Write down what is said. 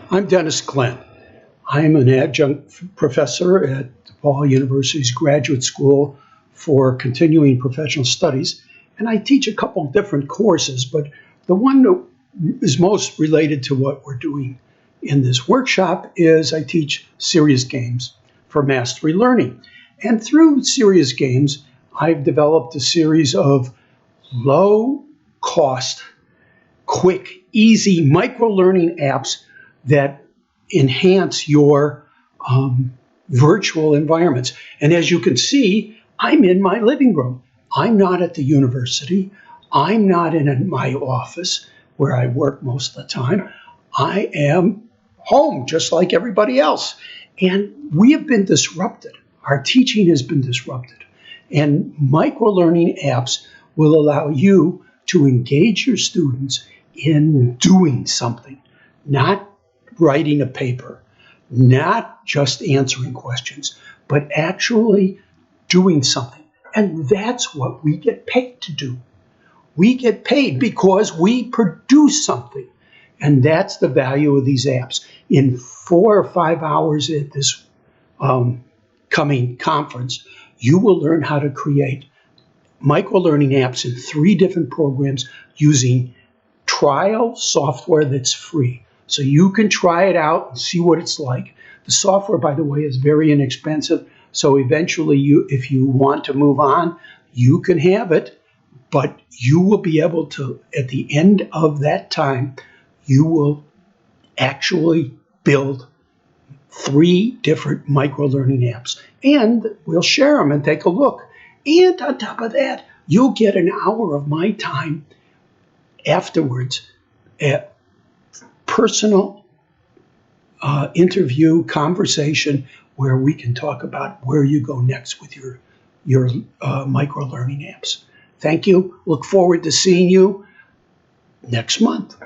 I'm Dennis Glenn. I'm an adjunct professor at DePaul University's Graduate School for Continuing Professional Studies, and I teach a couple different courses, but the one that is most related to what we're doing in this workshop is I teach serious games for mastery learning. And through serious games, I've developed a series of low-cost, quick, easy micro-learning apps that enhance your virtual environments. And as you can see, I'm in my living room. I'm not at the university. I'm not in my office where I work most of the time. I am home just like everybody else. And we have been disrupted. Our teaching has been disrupted. And micro-learning apps will allow you to engage your students in doing something, not writing a paper, not just answering questions, but actually doing something. And that's what we get paid to do. We get paid because we produce something. And that's the value of these apps. In 4 or 5 hours at this coming conference, you will learn how to create micro-learning apps in 3 different programs using trial software that's free. So you can try it out and see what it's like. The software, by the way, is very inexpensive. So eventually, if you want to move on, you can have it. But you will be able to, at the end of that time, you will actually build 3 different micro-learning apps. And we'll share them and take a look. And on top of that, you'll get an hour of my time afterwards at personal interview conversation where we can talk about where you go next with your micro-learning apps. Thank you. Look forward to seeing you next month.